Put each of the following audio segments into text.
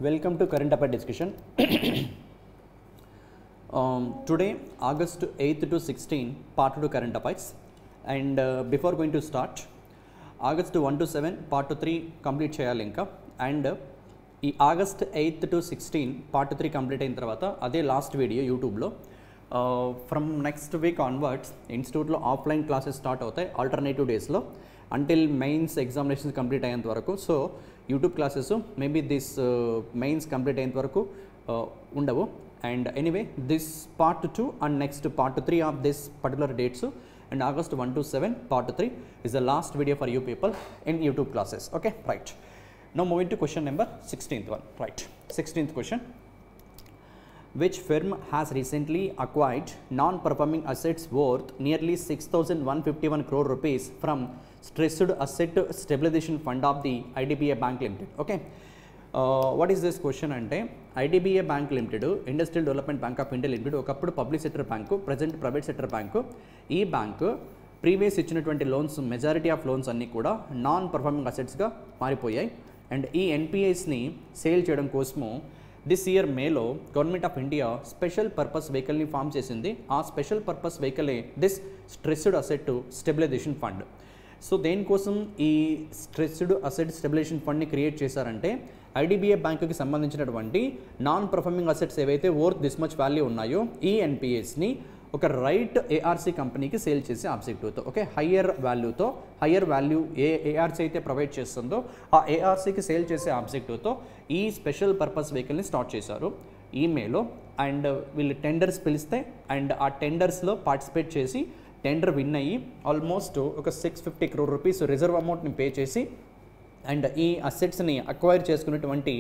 Welcome to current affair discussion. Today August 8th to 16 part 2 current affairs, and before going to start, August 1 to 7 part 3 complete cheyali inka, and ఈ August 8th to 16 part 3 complete అయిన తర్వాత అదే last video యూట్యూబ్లో from next week onwards ఇన్స్టిట్యూట్లో offline classes start అవుతాయి alternative డేస్లో until mains examinations complete అయ్యేంత వరకు. So YouTube classes maybe this mains complete అయ్యేంత వరకు ఉండవు. And anyway this part 2 and next part 3 of this particular dates and August 1 to 7 part 3 is the last video for you people in YouTube classes. Okay, right. Now moving to question number 16th one. Right, 16th question. Which firm has recently acquired non-performing assets worth nearly 6,151 crore rupees from Stressed Asset Stabilization Fund of the IDBI Bank Limited? Okay. What is this question అంటే IDBI Bank Limited, industrial development bank of India limited ఒకప్పుడు public sector bank, present private sector bank. ఈ bank previous ఇచ్చినటువంటి loans majority of loans అన్నీ కూడా non performing అసెట్స్గా మారిపోయాయి. And ఈ ఎన్పిఎస్ని sale చేయడం కోసము దిస్ ఇయర్ మేలో government of India special purpose వెహికల్ని ఫామ్ చేసింది. ఆ స్పెషల్ పర్పస్ వెహికలే this stressed asset stabilisation fund. So దేనికోసం ఈ స్ట్రెస్డ్ అసెట్ స్టెబిలైజేషన్ ఫండ్ని క్రియేట్ చేశారంటే ఐడిబిఐ బ్యాంకుకి సంబంధించినటువంటి నాన్ పర్ఫార్మింగ్ అసెట్స్ ఏవైతే వర్త్ దిస్ మచ్ వాల్యూ ఉన్నాయో ఈ ఎన్పిఎస్ని ఒక రైట్ ఏఆర్సీ కంపెనీకి సేల్ చేసే ఆబ్జెక్టివ్తో, ఓకే, హయ్యర్ వాల్యూ ఏ ఏఆర్సీ అయితే ప్రొవైడ్ చేస్తుందో ఆ ఏఆర్సీకి సేల్ చేసే ఆబ్జెక్టివ్తో ఈ స్పెషల్ పర్పస్ వెహికల్ని స్టార్ట్ చేశారు ఈమెయిల్లో. అండ్ వీళ్ళు టెండర్స్ పిలిస్తే అండ్ ఆ టెండర్స్లో పార్టిసిపేట్ చేసి టెండర్ విన్ అయ్యి ఆల్మోస్ట్ ఒక 650 crore రూపీస్ రిజర్వ్ అమౌంట్ని పే చేసి అండ్ ఈ అసెట్స్ని అక్వైర్ చేసుకున్నటువంటి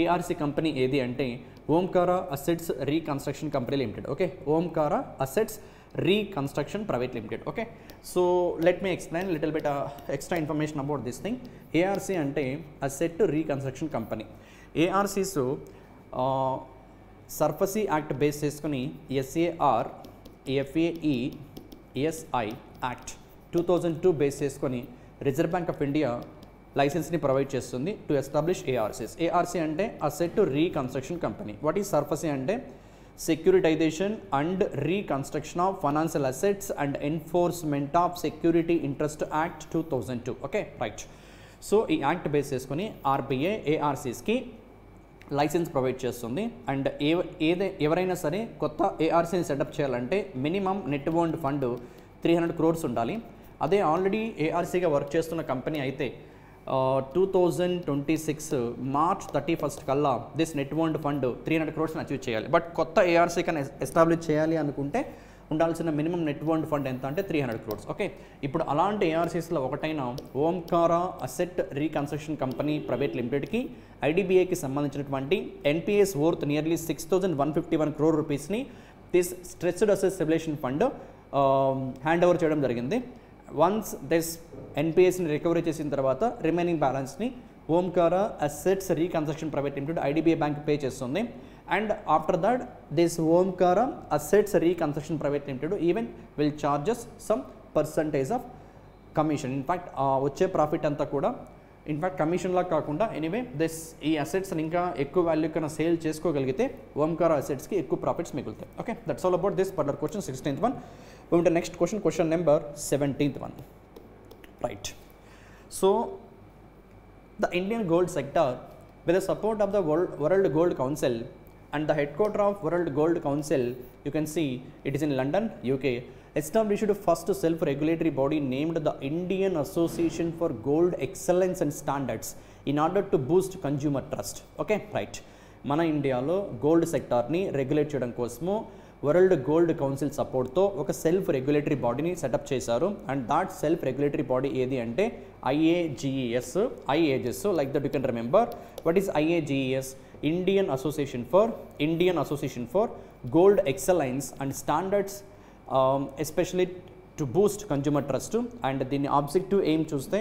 ఏఆర్సీ కంపెనీ ఏది అంటే Omkara assets reconstruction company limited. Okay, Omkara assets reconstruction private limited. Okay, so let me explain little bit extra information about this thing. ARC అంటే asset reconstruction company. ARCs SARFAESI act base చేసుకుని SAR ఎఫ్ఏఈ SI act 2002 base చేసుకొని reserve bank of India లైసెన్స్ని provide చేస్తుంది to establish ARCs. ARC అంటే asset reconstruction company. What is SARFAESI అంటే securitisation and reconstruction of financial assets and enforcement of security interest act 2002. Okay, right. So ఈ act base చేసుకొని RBI ఏఆర్సీస్కి licence provide చేస్తుంది. And ఎవరైనా సరే కొత్త ఏఆర్సీని సెటప్ చేయాలంటే minimum net owned fund 300 crores ఉండాలి. అదే ఆల్రెడీ ఏఆర్సీగా వర్క్ చేస్తున్న కంపెనీ అయితే 2026 March 31 కల్లా this net owned fund 300 crores achieve చేయాలి. బట్ కొత్త ఏఆర్సీ కన్నా ఎస్టాబ్లిష్ చేయాలి అనుకుంటే ఉండాల్సిన మినిమం నెట్ ఓన్డ్ ఫండ్ ఎంత అంటే 300 crores. ఓకే, ఇప్పుడు అలాంటి ఏఆర్సీస్లో ఒకటైన Omkara asset reconstruction company private లిమిటెడ్కి ఐడిబిఐకి సంబంధించినటువంటి ఎన్పిఎస్ వర్త్ నియర్లీ 6,151 crore రూపీస్ని this stressed asset stabilisation fund hand over చేయడం జరిగింది. వన్స్ దిస్ ఎన్పిఎస్ని రికవరీ చేసిన తర్వాత రిమైనింగ్ బ్యాలెన్స్ని Omkara assets reconstruction private limited IDBI bank pay చేస్తుంది. And after that this Omkara assets reconstruction private limited even will charges some percentage of commission. In fact వచ్చే profit అంతా కూడా ఇన్ఫ్యాక్ట్ కమిషన్లా కాకుండా ఎనీవే దిస్ ఈ అసెట్స్ని ఇంకా ఎక్కువ వాల్యూ కన్నా సేల్ చేసుకోగలిగితే ఓంకారా అసెట్స్కి ఎక్కువ ప్రాఫిట్స్ మిగులుతాయి. Okay, that's all about this particular question 16th one. Moving to next question number 17th one. Right. So the Indian gold sector, with the support of the World Gold Council and the headquarter of World Gold Council, you can see it is in London, UK, established first self-regulatory body named the Indian Association for Gold Excellence and Standards in order to boost consumer trust. Okay, right. మన ఇండియాలో gold సెక్టార్ని regulate చేయడం కోసము world gold council సపోర్ట్తో ఒక self regulatory బాడీని setup చేశారు. And that self regulatory body ఏది అంటే IAGES, like that you can remember. What is IAGES? Indian association for gold excellence and standards, especially to boost consumer trust. And దీని objective ఏం చూస్తే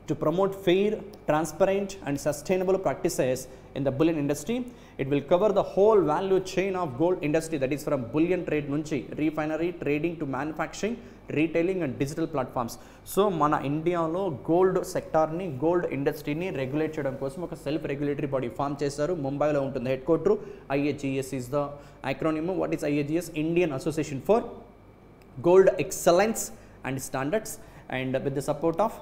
to promote fair, transparent and sustainable practices in the bullion industry. It will cover the whole value chain of gold industry, that is from bullion trade nunchi refinery trading to manufacturing retailing and digital platforms. So మన ఇండియాలో gold సెక్టార్ని, gold ఇండస్ట్రీని regulate చేయడం కోసం ఒక self regulatory body form చేశారు. ముంబైలో ఉంటుంది head quarter. IAGS is the acronym. What is IAGS? Indian Association for Gold Excellence and Standards, and with the support of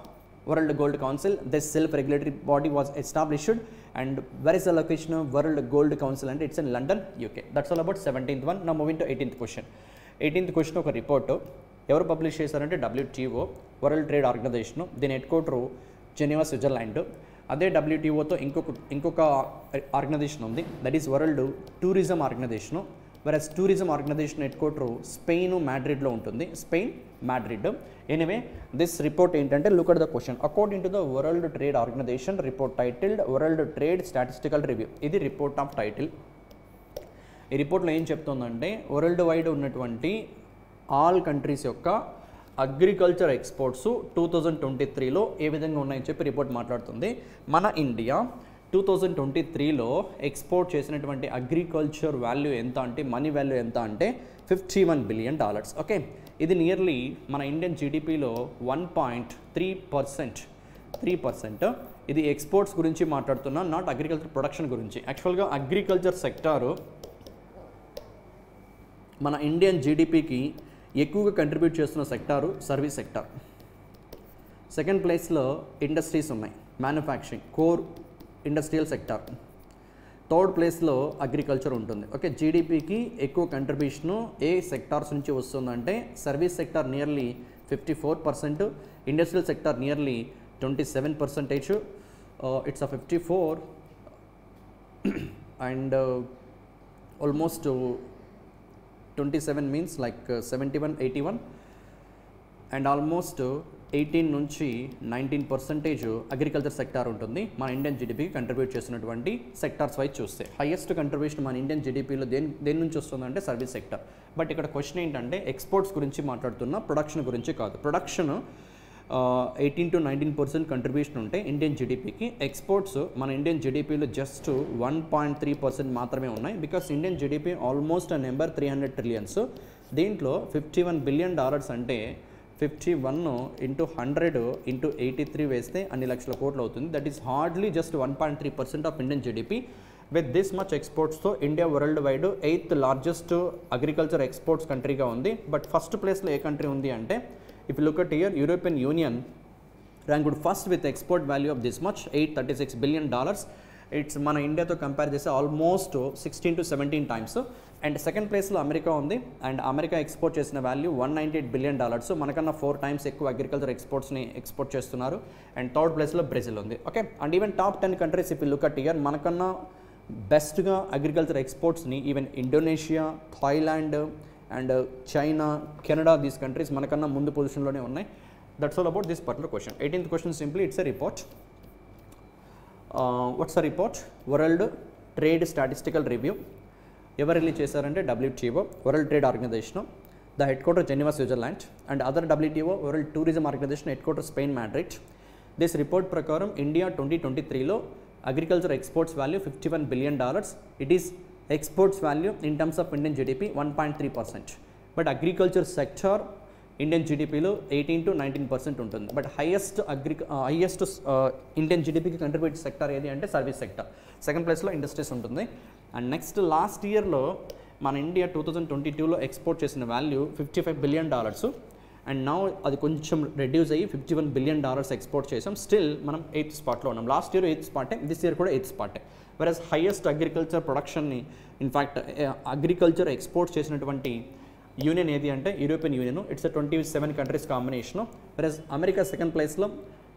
World Gold Council, this self-regulatory body was established. And where is the location of World Gold Council? And it's in London, UK. That's all about 17th one. Now moving to 18th question. 18th question ఒక report ఎవరు publish చేశారంటే WTO, world trade organization. దీని head quarter Geneva, Switzerland. అదే WTOతో ఇంకొక organization ఉంది, that is world tourism organization. whereas tourism organization head quarter Spain, మాడ్రిడ్లో ఉంటుంది. Spain, Madrid. Anyway this report ఏంటంటే, look at the question. According to the world trade organization report titled world trade statistical review. ఇది report of title. ఈ రిపోర్ట్లో ఏం చెప్తుందంటే, world wide ఉన్నటువంటి all countries యొక్క అగ్రికల్చర్ ఎక్స్పోర్ట్స్ 2023లో ఏ విధంగా ఉన్నాయని చెప్పి రిపోర్ట్ మాట్లాడుతుంది. మన ఇండియా 2023లో ఎక్స్పోర్ట్ చేసినటువంటి అగ్రికల్చర్ వాల్యూ ఎంత అంటే, మనీ వాల్యూ ఎంత అంటే $51 బిలియన్. ఓకే, ఇది నియర్లీ మన ఇండియన్ జీడిపిలో 1.3%. ఇది ఎక్స్పోర్ట్స్ గురించి మాట్లాడుతున్నా, నాట్ అగ్రికల్చర్ ప్రొడక్షన్ గురించి. యాక్చువల్గా అగ్రికల్చర్ సెక్టారు మన ఇండియన్ జీడిపికి ఎక్కువగా కంట్రిబ్యూట్ చేస్తున్న సెక్టారు సర్వీస్ సెక్టార్. సెకండ్ ప్లేస్లో ఇండస్ట్రీస్ ఉన్నాయి, manufacturing, core industrial sector. Third ప్లేస్లో అగ్రికల్చర్ ఉంటుంది. ఓకే, జీడిపికి ఎక్కువ కంట్రిబ్యూషను ఏ సెక్టార్స్ నుంచి వస్తుందంటే, service sector nearly 54%, industrial sector nearly 27%, it's 54 and almost 27 means like 71, 81 and almost 18 నుంచి 19% అగ్రికల్చర్ సెక్టార్ ఉంటుంది మన ఇండియన్ జీడిపికి కంట్రిబ్యూట్ చేసినటువంటి సెక్టార్స్ వైజ్ చూస్తే. హైయెస్ట్ కంట్రిబ్యూషన్ మన ఇండియన్ జీడిపిలో దేని నుంచి వస్తుందంటే సర్వీస్ సెక్టార్. బట్ ఇక్కడ క్వశ్చన్ ఏంటంటే, ఎక్స్పోర్ట్స్ గురించి మాట్లాడుతున్నా, ప్రొడక్షన్ గురించి కాదు. ప్రొడక్షన్ 18 to 19% కంట్రిబ్యూషన్ ఉంటే ఇండియన్ జీడిపికి, ఎక్స్పోర్ట్స్ మన ఇండియన్ జీడిపిలో జస్ట్ 1.3% మాత్రమే ఉన్నాయి. Because Indian GDP almost number 300 trillions. దీంట్లో $51 బిలియన్ అంటే 51 into 100 into 83 వేస్తే అన్ని లక్షల కోట్లు అవుతుంది. That is hardly just 1.3% of Indian GDP. With this much ఎక్స్పోర్ట్స్తో India world wide 8th largest agriculture exports కంట్రీగా ఉంది. బట్ ఫస్ట్ ప్లేస్లో ఏ కంట్రీ ఉంది అంటే, if you look at here, European Union ranked first with export value of this much, $836 billion. It's మన ఇండియాతో compare చేస్తే almost 16 to 17 times. And second ప్లేస్లో అమెరికా ఉంది. అండ్ అమెరికా ఎక్స్పోర్ట్ చేసిన వాల్యూ $198 బిలియన్. మనకన్నా 4 times ఎక్కువ అగ్రికల్చర్ ఎక్స్పోర్ట్స్ని export చేస్తున్నారు. అండ్ థర్డ్ ప్లేస్లో బ్రెజిల్ ఉంది. Okay, and even top 10 countries if you look at here, మనకన్నా బెస్ట్గా అగ్రికల్చర్ ఎక్స్పోర్ట్స్ని even Indonesia, Thailand and China, Canada, these countries మనకన్నా ముందు పొజిషన్లోనే ఉన్నాయి. That's all about this particular question. 18th question simply it's a report. What's a report? World trade statistical review. ఎవరు release చేశారంటే WTO, world trade organization. The head quarter Geneva, Switzerland. And other WTO, world tourism organization head quarter Spain, Madrid. This report ప్రకారం India 2023లో agriculture exports value $51 billion. It is exports value in terms of Indian GDP 1.3%. But agriculture sector Indian జీడిపిలో 18 to 19% ఉంటుంది. But highest Indian జీడిపికి contribute sector ఏది అంటే service sector. Second ప్లేస్లో industries ఉంటుంది. And next last ఇయర్లో మన ఇండియా 2022లో ఎక్స్పోర్ట్ చేసిన వాల్యూ $55 బిలియన్. అండ్ నౌ అది కొంచెం రెడ్యూస్ అయ్యి $51 బిలియన్ ఎక్స్పోర్ట్ చేసాం. స్టిల్ మనం 8th spotలో ఉన్నాం. Last year 8th spot, this year కూడా 8th spot. Versus highest agriculture ప్రొడక్షన్ని, ఇన్ఫ్యాక్ట్ అగ్రికల్చర్ ఎక్స్పోర్ట్ చేసినటువంటి యూనియన్ ఏది అంటే European Union. It's 27 countries combination. Versus America second ప్లేస్లో,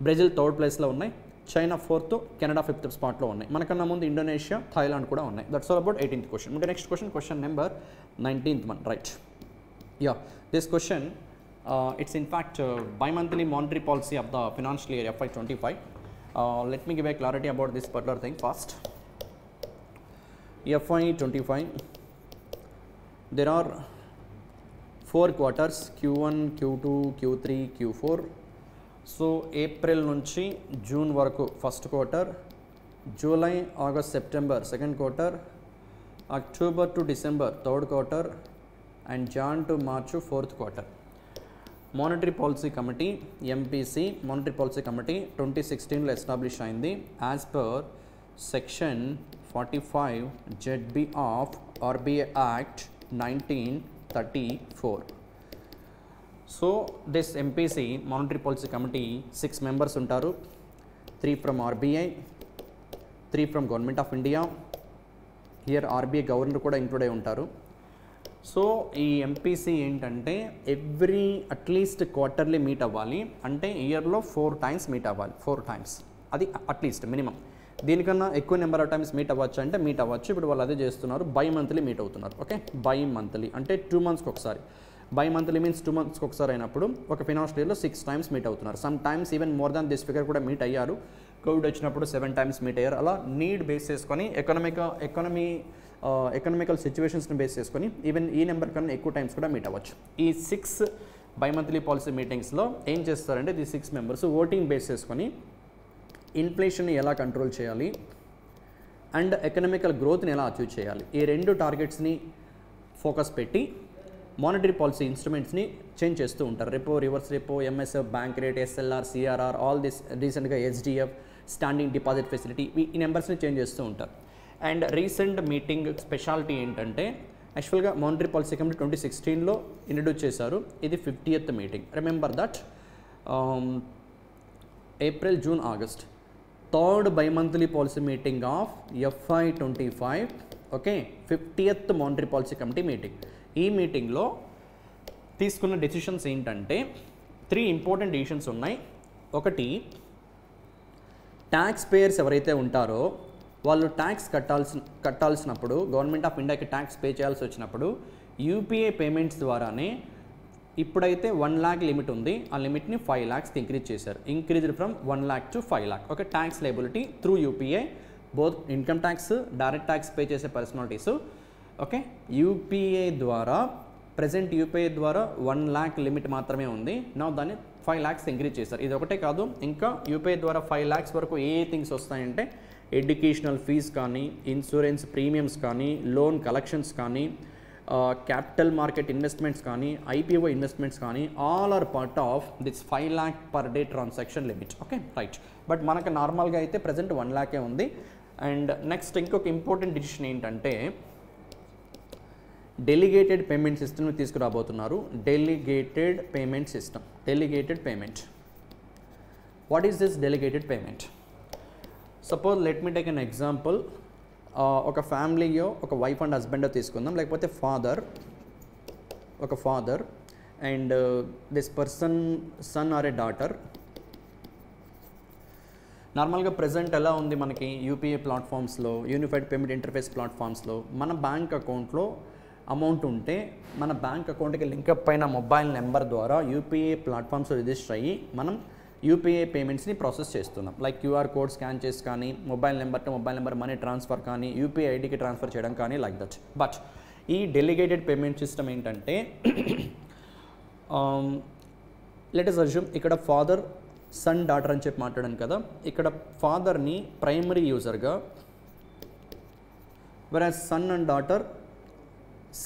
బ్రెజిల్ థర్డ్ ప్లేస్లో ఉన్నాయి, చైనా 4th, కెనడా 5th spotలో ఉన్నాయి. మనకన్నా ముందు ఇండోనేషియా, థాయిలాండ్ కూడా ఉన్నాయి. That's all about 18th question. ఇంకా next question number 19th one, right? Yeah, this question it's in fact bi-monthly monetary policy of the financial year FY25. Let me give a clarity about this particular thing first. FY25, there are 4 quarters, Q1, Q2, Q3, Q4. So April నుంచి June వరకు first quarter, July, August, September second quarter, October to December third quarter, and Jan to March fourth quarter. Monetary policy committee MPC monetary policy committee 2016లో establish అయింది as per section 45 ZB of RBI act 1934. So this MPC monetary policy committee 6 members ఉంటారు. 3 from RBI, 3 from government of India. Here RBI governor కూడా include అయి ఉంటారు. So ఈ MPC ఏంటంటే every at least quarterly meet అవ్వాలి, అంటే ఇయర్లో 4 టైమ్స్ మీట్ అవ్వాలి. 4 టైమ్స్ అది అట్లీస్ట్ మినిమం. దీనికన్నా ఎక్కువ నెంబర్ ఆఫ్ టైమ్స్ మీట్ అవ్వచ్చు అంటే మీట్ అవ్వచ్చు. ఇప్పుడు వాళ్ళు అదే చేస్తున్నారు, బై మంత్లీ మీట్ అవుతున్నారు. ఓకే, బై మంత్లీ అంటే 2 మంత్స్కి ఒకసారి. బై మంత్లీ మీన్స్ 2 మంత్స్కి ఒకసారి అయినప్పుడు ఒక ఫినాన్షియల్ ఇయర్లో 6 టైమ్స్ మీట్ అవుతున్నారు. Some times even more than this figure కూడా మీట్ అయ్యారు. కోవిడ్ వచ్చినప్పుడు 7 టైమ్స్ మీట్ అయ్యారు. అలా నీడ్ బేస్ చేసుకొని ఎకనామికల్ సిచ్యువేషన్స్ని బేస్ చేసుకొని ఈవెన్ ఈ నెంబర్ కన్నా ఎక్కువ టైమ్స్ కూడా మీట్ అవ్వచ్చు. ఈ 6 బై మంత్లీ పాలసీ మీటింగ్స్లో ఏం చేస్తారంటే ది 6 మెంబర్స్ ఓటింగ్ బేస్ చేసుకొని ఇన్ఫ్లేషన్ని ఎలా కంట్రోల్ చేయాలి అండ్ ఎకనామికల్ గ్రోత్ని ఎలా అచీవ్ చేయాలి, ఈ 2 టార్గెట్స్ని ఫోకస్ పెట్టి మానిటరీ పాలసీ ఇన్స్ట్రుమెంట్స్ని చేంజ్ చేస్తూ ఉంటారు. Repo, reverse repo, MSF, bank rate, SLR, CRR, all this, రీసెంట్గా ఎస్డిఎఫ్, స్టాండింగ్ డిపాజిట్ ఫెసిలిటీ, ఈ నెంబర్స్ని చేంజ్ చేస్తూ ఉంటారు. అండ్ రీసెంట్ మీటింగ్ స్పెషాలిటీ ఏంటంటే యాక్చువల్గా మానిటరీ పాలసీ కమిటీ 2016లో ఇంట్రడ్యూస్ చేశారు. ఇది 50th meeting. Remember that April, June, August 3rd by monthly policy meeting of FY25. Okay, 50th monetary policy committee meeting. ఈ మీటింగ్లో తీసుకున్న డెసిషన్స్ ఏంటంటే 3 ఇంపార్టెంట్ డెసిషన్స్ ఉన్నాయి. ఒకటి, ట్యాక్స్ పేయర్స్ ఎవరైతే ఉంటారో వాళ్ళు ట్యాక్స్ కట్టాల్సినప్పుడు గవర్నమెంట్ ఆఫ్ ఇండియాకి ట్యాక్స్ పే చేయాల్సి వచ్చినప్పుడు యూపీఐ పేమెంట్స్ ద్వారానే ఇప్పుడైతే 1 lakh లిమిట్ ఉంది, ఆ లిమిట్ని 5 lakhsకి ఇంక్రీజ్ చేశారు. Increased from 1 lakh to 5 lakh. Okay, tax liability through UPI, both income tax, direct tax pay చేసే పర్సనాలిటీస్. ఓకే, యూపీఐ ద్వారా ప్రజెంట్ యూపీఐ ద్వారా 1 lakh లిమిట్ మాత్రమే ఉంది. నా దాన్ని 5 lakhs ఇంక్రీజ్ చేశారు. ఇది ఒకటే కాదు, ఇంకా యూపీఐ ద్వారా 5 lakhs వరకు ఏ థింగ్స్ వస్తాయంటే ఎడ్యుకేషనల్ ఫీజ్ కానీ, ఇన్సూరెన్స్ ప్రీమియమ్స్ కానీ, లోన్ కలెక్షన్స్ కానీ, క్యాపిటల్ మార్కెట్ ఇన్వెస్ట్మెంట్స్ కానీ, ఐపీఓ ఇన్వెస్ట్మెంట్స్ కానీ, all are part of this 5 lakh per day transaction limit. Okay, right. But మనకు నార్మల్గా అయితే ప్రజెంట్ 1 lakh ఉంది. అండ్ నెక్స్ట్ ఇంకొక ఇంపార్టెంట్ డిసిషన్ ఏంటంటే డెలిగేటెడ్ పేమెంట్ సిస్టమ్ని తీసుకురాబోతున్నారు. Delegated payment system. Delegated payment. What is this delegated payment? Suppose let me take an example. ఒక ఫ్యామిలీయో, ఒక వైఫ్ అండ్ హస్బెండో తీసుకుందాం, లేకపోతే ఒక father and this person son or a daughter. నార్మల్గా ప్రజెంట్ ఎలా ఉంది మనకి యూపీఐ ప్లాట్ఫామ్స్లో, యూనిఫైడ్ పేమెంట్ ఇంటర్ఫేస్ ప్లాట్ఫామ్స్లో మన బ్యాంక్ అకౌంట్లో అమౌంట్ ఉంటే మన బ్యాంక్ అకౌంట్కి లింకప్ అయిన మొబైల్ నెంబర్ ద్వారా యూపీఐ ప్లాట్ఫామ్స్లో రిజిస్టర్ అయ్యి మనం యూపీఐ పేమెంట్స్ని ప్రాసెస్ చేస్తున్నాం. లైక్ క్యూఆర్ కోడ్ స్కాన్ చేసి కానీ, mobile number to mobile number money transfer కానీ, యూపీఐ ఐడికి ట్రాన్స్ఫర్ చేయడం కానీ, లైక్ దట్. బట్ ఈ డెలిగేటెడ్ పేమెంట్ సిస్టమ్ ఏంటంటే లెట్ us assume ఇక్కడ ఫాదర్, సన్, డాటర్ అని చెప్పి మాట్లాడాను కదా. ఇక్కడ ఫాదర్ని ప్రైమరీ యూజర్గా, whereas son and daughter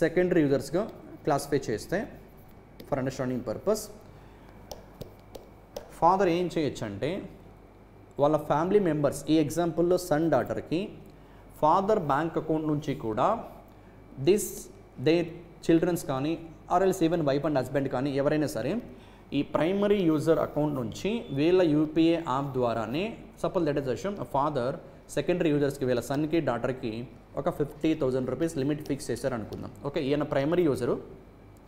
secondary యూజర్స్గా క్లాసిఫై చేస్తే ఫర్ అండర్స్టాండింగ్ పర్పస్ ఫాదర్ ఏం చేయొచ్చు అంటే వాళ్ళ ఫ్యామిలీ మెంబర్స్, ఈ ఎగ్జాంపుల్లో సన్ డాటర్కి ఫాదర్ బ్యాంక్ అకౌంట్ నుంచి కూడా దేర్ చిల్డ్రన్స్ కానీ or else even wife and husband కానీ ఎవరైనా సరే ఈ ప్రైమరీ యూజర్ అకౌంట్ నుంచి వీళ్ళ యూపీఐ యాప్ ద్వారానే, suppose that is assume father secondary యూజర్స్కి వీళ్ళ సన్కి డాటర్కి ఒక 50,000 రూపీస్ లిమిట్ ఫిక్స్ చేశారు అనుకుందాం. ఓకే, ఈయన ప్రైమరీ యూజరు,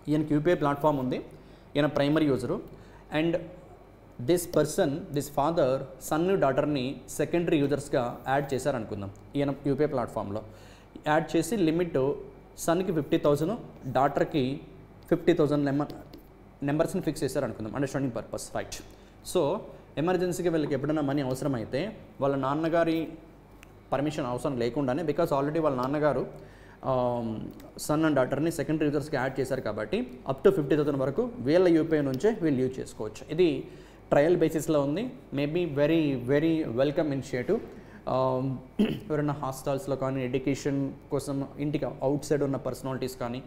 ఈయనకి యూపీఐ ప్లాట్ఫామ్ ఉంది, ఈయన primary user. And this person, this father son డాటర్ని సెకండరీ యూజర్స్గా యాడ్ చేశారు అనుకుందాం. ఈయన యూపీఐ ప్లాట్ఫామ్లో యాడ్ చేసి లిమిట్ సన్కి 50,000, డాటర్కి 50,000 నెంబర్స్ని ఫిక్స్ చేశారు అనుకుందాం, అండర్స్టాండింగ్ పర్పస్, రైట్. సో ఎమర్జెన్సీకి వీళ్ళకి ఎప్పుడైనా మనీ అవసరమైతే వాళ్ళ నాన్నగారి పర్మిషన్ అవసరం లేకుండానే, బికాస్ ఆల్రెడీ వాళ్ళ నాన్నగారు సన్ అండ్ డాటర్ని సెకండరీ యూజర్స్కి యాడ్ చేశారు కాబట్టి అప్ టు 50,000 వరకు వీళ్ళ యూపీఐ నుంచే వీళ్ళు యూజ్ చేసుకోవచ్చు. ఇది ట్రయల్ బేసిస్లో ఉంది. Maybe very very welcome initiative. ఎవరైనా హాస్టల్స్లో కానీ, ఎడ్యుకేషన్ కోసం ఇంటికి అవుట్ సైడ్ ఉన్న పర్సనాలిటీస్ కానీ,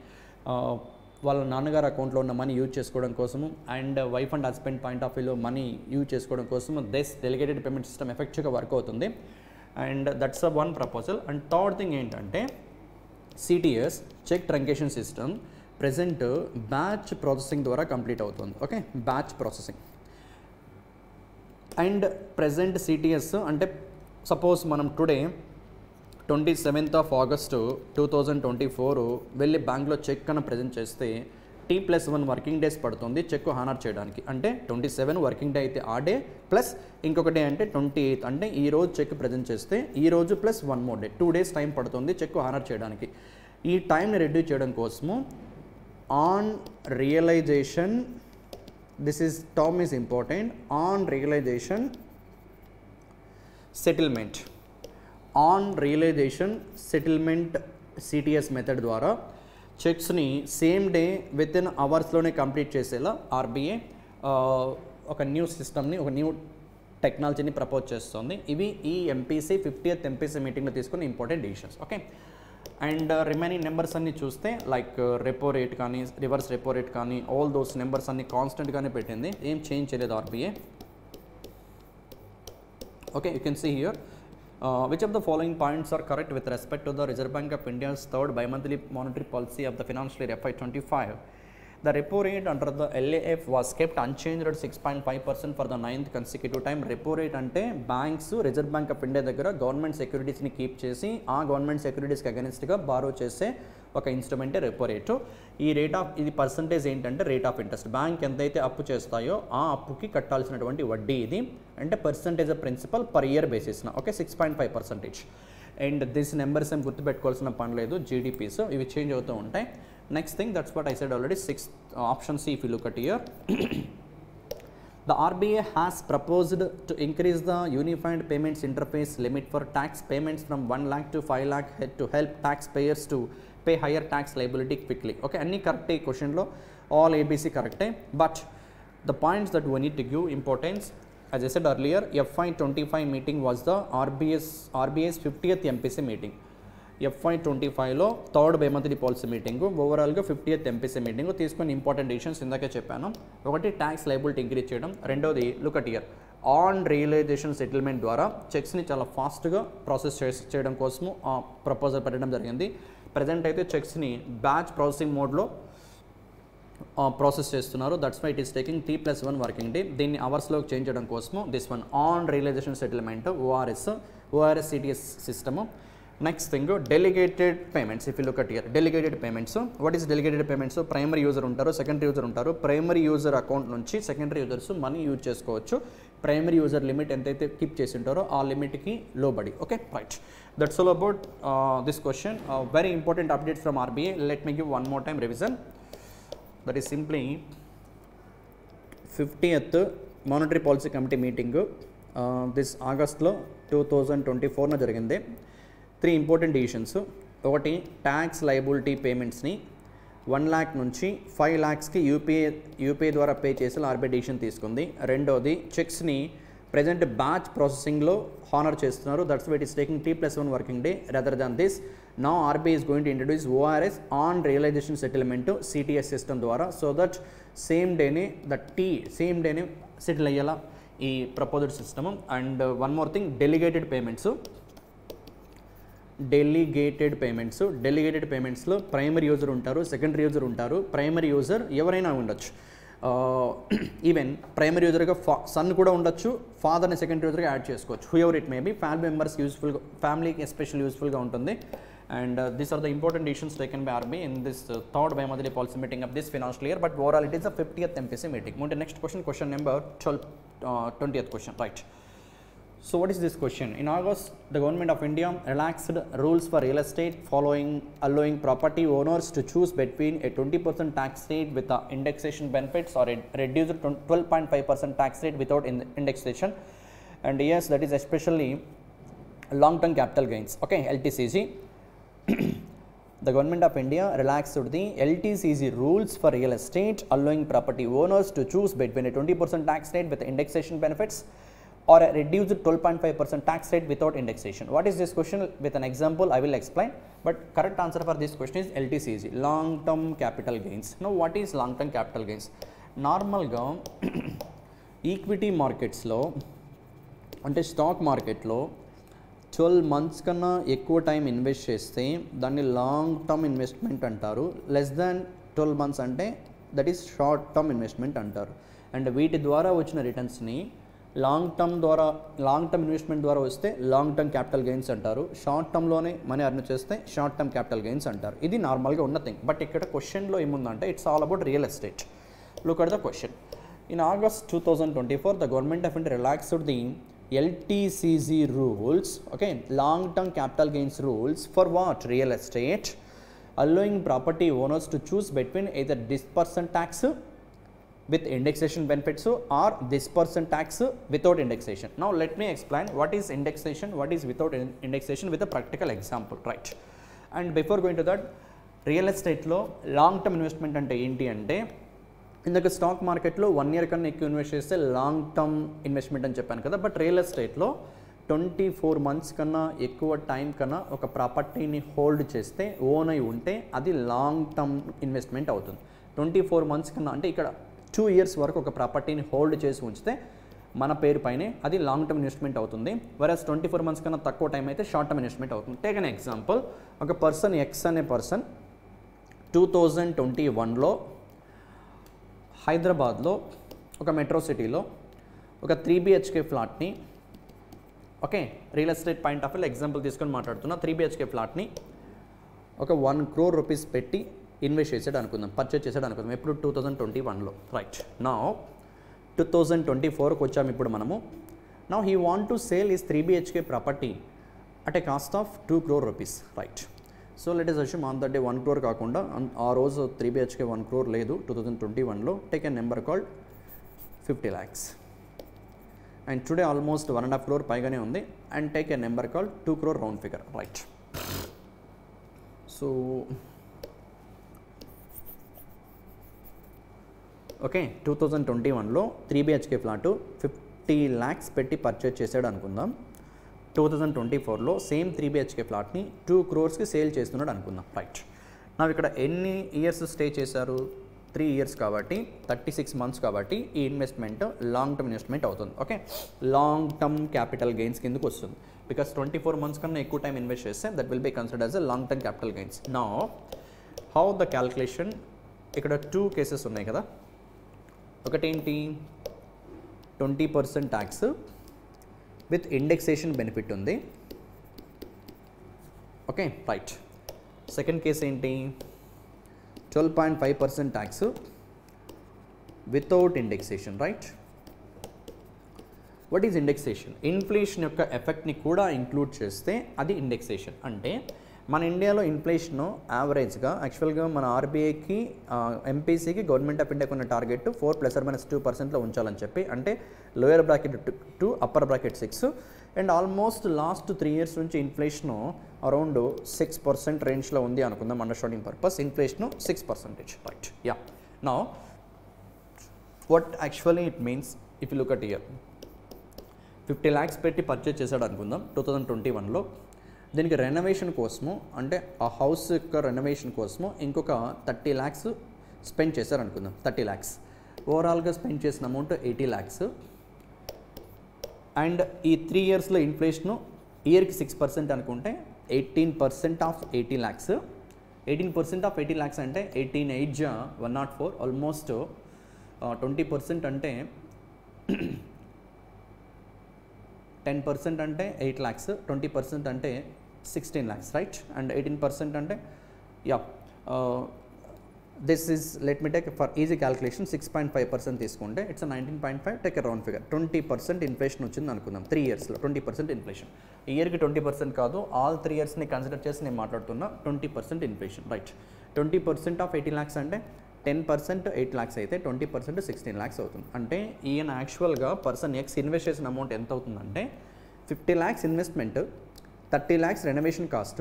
వాళ్ళ నాన్నగారు అకౌంట్లో ఉన్న మనీ యూజ్ చేసుకోవడం కోసము and wife and husband point of వ్యూలో మనీ యూజ్ చేసుకోవడం కోసము దిస్ డెలిగేటెడ్ పేమెంట్ సిస్టమ్ ఎఫెక్టివ్గా వర్క్ అవుతుంది. And that's a one proposal. And third thing ఏంటంటే CTS cheque truncation system present batch processing ద్వారా కంప్లీట్ అవుతుంది. Okay, batch processing. And present CTS అంటే suppose మనం టుడే 27th of August 2024 వెళ్ళి బ్యాంక్లో check కన్నా ప్రజెంట్ చేస్తే T+1 వర్కింగ్ డేస్ పడుతుంది చెక్ హానర్ చేయడానికి. అంటే 27 వర్కింగ్ డే అయితే ఆ డే ప్లస్ ఇంకొక డే అంటే 28, అంటే ఈ రోజు చెక్ ప్రజెంట్ చేస్తే ఈ రోజు plus 1 more day 2 days time పడుతుంది చెక్ హానర్ చేయడానికి. ఈ టైంని రెడ్యూస్ చేయడం కోసము on realization, this is term is important, on realisation settlement, on realisation settlement CTS method ద్వారా చెక్స్ని సేమ్ డే విత్ ఇన్ అవర్స్లోనే కంప్లీట్ చేసేలా ఆర్బీఐ ఒక న్యూ సిస్టమ్ని, ఒక న్యూ టెక్నాలజీని ప్రపోజ్ చేస్తుంది. ఇవి ఈ ఎంపీసీ 50th ఎంపీసీ మీటింగ్లో తీసుకున్న important decisions. Okay, and remaining numbers అన్ని చూస్తే లైక్ రెపో రేట్ కానీ రివర్స్ రెపో రేట్ కానీ ఆల్ దోస్ నెంబర్స్ అన్ని కాన్స్టెంట్గానే పెట్టింది, ఏం చేంజ్ చేయలేదు RBI. Okay, you can see here which of the following points are correct with respect to the Reserve Bank of India's third bi-monthly monetary policy of the financial year FY25. The repo rate under the LAF was kept unchanged at 6.5% for the 9th consecutive time. Repo rate అంటే banks reserve bank of India దగ్గర government సెక్యూరిటీస్ని keep చేసి ఆ government సెక్యూరిటీస్కి అగెనిస్ట్గా borrow చేసే ఒక ఇన్స్ట్రుమెంటే రెపో రేటు. ఈ రేట్ ఆఫ్ ఇది పర్సంటేజ్ ఏంటంటే రేట్ ఆఫ్ ఇంట్రెస్ట్, బ్యాంక్ ఎంతైతే అప్పు చేస్తాయో ఆ అప్పుకి కట్టాల్సినటువంటి వడ్డీ ఇది. అంటే percentage of principal per year బేసిస్న. ఓకే, 6.5%. అండ్ దిస్ నెంబర్స్ ఏం గుర్తుపెట్టుకోవాల్సిన పని లేదు, జీడిపీస్ ఇవి చేంజ్ అవుతూ ఉంటాయి. Next thing, that's what I said already, option C if you look at here. The RBI has proposed to increase the unified payments interface limit for tax payments from 1 lakh to 5 lakh to help taxpayers to pay higher tax liability quickly. Okay, any correct question lo, all ABC correct, but the points that we need to give importance, as I said earlier, FY25 meeting was the RBI's 50th MPC meeting. FY25లో third bimonthly policy meeting, ఓవరాల్గా 50th MPC meeting తీసుకుని important decisions ఇందాకే చెప్పాను. ఒకటి tax liability increase చేయడం, రెండోది look at here on realisation settlement ద్వారా చెక్స్ని చాలా ఫాస్ట్గా ప్రాసెస్ చేయడం కోసము ఆ ప్రపోజల్ పెట్టడం జరిగింది. ప్రజెంట్ అయితే చెక్స్ని బ్యాచ్ ప్రాసెసింగ్ మోడ్లో ప్రాసెస్ చేస్తున్నారు. That's why it is taking T+1 working day. దీన్ని అవర్స్లోకి చేంజ్ చేయడం కోసము this one on realisation settlement ORS CTS system. Next thing, delegated payments. If you look at here, delegated payments. What is delegated payments? Primary user ఉంటారు, secondary user ఉంటారు. Primary user account నుంచి secondary users money use చేసుకోవచ్చు. Primary user limit ఎంతైతే keep చేసి ఉంటారో ఆ లిమిట్కి లోబడి. Okay, right. That's all about this question. Very important updates from RBI. Let me give one more time revision. That is simply 50th Monetary Policy Committee meeting this Augustలో 2024 జరిగింది. 3 important decisions. ఒకటి, tax liability పేమెంట్స్ని 1 lakh నుంచి 5 lakhsకి UPI ద్వారా pay చేసి RBI decision తీసుకుంది. రెండోది, చెక్స్ని ప్రజెంట్ బ్యాచ్ ప్రాసెసింగ్లో హానర్ చేస్తున్నారు. That's why it is taking T+1 working day. Rather than this, now RBI is going to introduce ORS on realisation settlement CTS system ద్వారా, సో దట్ సేమ్ డేనే settle అయ్యేలా ఈ proposed system. And one more thing, delegated పేమెంట్స్లో primary user ఉంటారు, secondary user ఉంటారు. Primary user ఎవరైనా ఉండొచ్చు, even primary యూజర్గా సన్ కూడా ఉండొచ్చు, ఫాదర్ని సెకండరీ యూజర్గా యాడ్ చేసుకోవచ్చు. Whoever it may be, family members ఫ్యామిలీకి ఎస్పెషల్ యూస్ఫుల్గా ఉంటుంది. And these are the important decisions taken by RBI in this third bimonthly policy meeting of this financial year. But overall it is the 50th MPC meeting. ముందు next question number 20th question, right. So what is this question? In August, the government of India relaxed rules for real estate allowing property owners to choose between a 20% tax rate with the indexation benefits or a reduced 12.5% tax rate without indexation. And yes, that is especially long-term capital gains. Okay, LTCG. The government of India relaxed the LTCG rules for real estate allowing property owners to choose between a 20% tax rate with indexation benefits or a reduced 12.5% tax rate without indexation. What is this question? With an example I will explain, but correct answer for this question is LTCG, long term capital gains. Now what is long term capital gains? Normal ga equity మార్కెట్స్లో అంటే stock మార్కెట్లో 12 months కన్నా ఎక్కువ time invest చేస్తే దాన్ని long term investment అంటారు. Less than 12 months అంటే that is short term investment అంటారు. అండ్ వీటి ద్వారా వచ్చిన రిటర్న్స్ని లాంగ్ టర్మ్ ఇన్వెస్ట్మెంట్ ద్వారా వస్తే లాంగ్ టర్మ్ క్యాపిటల్ గెయిన్స్ అంటారు. షార్ట్ టర్మ్లోనే మనీ అర్న్ చేస్తే షార్ట్ టర్మ్ క్యాపిటల్ గెయిన్స్ అంటారు. ఇది నార్మల్గా ఉన్న థింగ్. బట్ ఇక్కడ క్వశ్చన్లో ఏముందంటే it's all about real estate. Look at the question. In August 2024, the government of India relaxed the LTCG rules, okay, long-term capital gains rules for what? Real estate, allowing property owners to choose between either this percent tax with indexation benefits or this percent tax without indexation. Now let me explain what is indexation, what is without indexation with a practical example, right? And before going to that, real estate lo long-term investment ante enti ante ఇందాక stock మార్కెట్లో 1 year కన్నా ఎక్కువ invest చేస్తే long term investment అని చెప్పాను కదా. But real ఎస్టేట్లో 24 months కన్నా ఎక్కువ టైం కన్నా ఒక ప్రాపర్టీని హోల్డ్ చేస్తే ఓన్ అయి ఉంటే అది లాంగ్ టర్మ్ ఇన్వెస్ట్మెంట్ అవుతుంది. 24 months కన్నా అంటే ఇక్కడ 2 years వరకు ఒక ప్రాపర్టీని హోల్డ్ చేసి ఉంచితే మన పేరు పైనే అది లాంగ్ టర్మ్ ఇన్వెస్ట్మెంట్ అవుతుంది. వెరస్ 24 months కన్నా తక్కువ టైం అయితే షార్ట్ టర్మ్ ఇన్వెస్ట్మెంట్ అవుతుంది. టేక్ అన్ ఎగ్జాంపుల్, ఒక పర్సన్ ఎక్స్ అనే పర్సన్ 2021లో హైదరాబాద్లో ఒక మెట్రో సిటీలో ఒక 3 BHK ఫ్లాట్ని, okay, real estate point of view example తీసుకొని మాట్లాడుతున్నా, 3 BHK ఫ్లాట్ని ఒక 1 crore rupees పెట్టి ఇన్వెస్ట్ చేసాడు అనుకుందాం, పర్చేజ్ చేసాడు అనుకుందాం. ఎప్పుడు 2021లో, రైట్. నౌ 2024కి వచ్చాము ఇప్పుడు మనము. Now he want to sale is 3 BHK property at a cost of 2 crore rupees, right. So let us assume on that day 1 crore కాకుండా ఆ రోజు 3 BHK 1 crore లేదు 2021లో. Take a number called 50 lakhs and today almost 1.5 crore పైగానే ఉంది. And take a number called 2 crore round figure, right. So okay, 2021లో 3 BHK flat 50 lakhs పెట్టి purchase చేసాడు అనుకుందాం. 2024లో సేమ్ 3 BHK ఫ్లాట్ని 2 crores సేల్ చేస్తున్నాడు అనుకుందాం, రైట్. నా ఇక్కడ ఎన్ని ఇయర్స్ స్టే చేశారు? 3 years కాబట్టి 36 months కాబట్టి ఈ ఇన్వెస్ట్మెంట్ లాంగ్ టర్మ్ ఇన్వెస్ట్మెంట్ అవుతుంది. Okay, long term capital gains కిందకు వస్తుంది. బికాస్ 24 months కన్నా ఎక్కువ టైం ఇన్వెస్ట్ చేస్తే that will be considered as a long term capital gains. Now how the calculation, ఇక్కడ 2 cases ఉన్నాయి కదా. ఒకటేంటి, 20% ట్యాక్స్ విత్ ఇండెక్సేషన్ బెనిఫిట్ ఉంది, ఓకే, రైట్. సెకండ్ కేసు ఏంటి, 12.5% tax without indexation, right. What is indexation? Inflation యొక్క ఎఫెక్ట్ని కూడా include చేస్తే అది ఇండెక్సేషన్. అంటే మన ఇండియాలో ఇన్ఫ్లేషన్ యావరేజ్గా యాక్చువల్గా మన ఆర్బీఐకి ఎంపీసీకి గవర్నమెంట్ ఆఫ్ ఇండియాకి ఉన్న టార్గెట్ 4 ± 2%లో ఉంచాలని చెప్పి, అంటే lower bracket 2 upper bracket 6. And almost last 3 years నుంచి ఇన్ఫ్లేషన్ అరౌండ్ 6% రేంజ్లో ఉంది అనుకుందాం. Understanding purpose inflation 6%, right. Yeah, now what actually it means, if you look at year 50 lakhs పెట్టి పర్చేజ్ చేశాడు అనుకుందాం 2021లో. దీనికి రెనోవేషన్ కోసము, అంటే ఆ హౌస్ యొక్క రెనోవేషన్ కోసము ఇంకొక 30 lakhs స్పెండ్ చేశారు అనుకుందాం. 30 lakhs ఓవరాల్గా స్పెండ్ చేసిన అమౌంట్ 80 lakhs. అండ్ ఈ 3 yearsలో ఇన్ఫ్లేషను ఇయర్కి 6% అనుకుంటే 18% ఆఫ్ 80 lakhs. 18% ఆఫ్ 80 lakhs అంటే 18 8 104, ఆల్మోస్ట్ 20% అంటే 10% అంటే 8 lakhs, 20% అంటే 16 lakhs, రైట్. అండ్ 18% అంటే yeah, this is, let me take for easy calculation 6.5% తీసుకుంటే it's 19.5. Take a round figure. 20% inflation వచ్చింది అనుకుందాం 3 yearsలో. 20% ఇన్ఫ్లేషన్, ఇయర్కి 20% కాదు, ఆల్ 3 yearsని కన్సిడర్ చేసి నేను మాట్లాడుతున్నా. 20% ఇన్ఫ్లేషన్, రైట్. 20% ఆఫ్ 80 lakhs అంటే 10% 8 lakhs అయితే 20% 16 lakhs అవుతుంది. అంటే ఈయన యాక్చువల్గా పర్సన్ ఎక్స్ ఇన్వెస్ట్ చేసిన అమౌంట్ ఎంత అవుతుందంటే 50 lakhs investment, 30 lakhs renovation cost,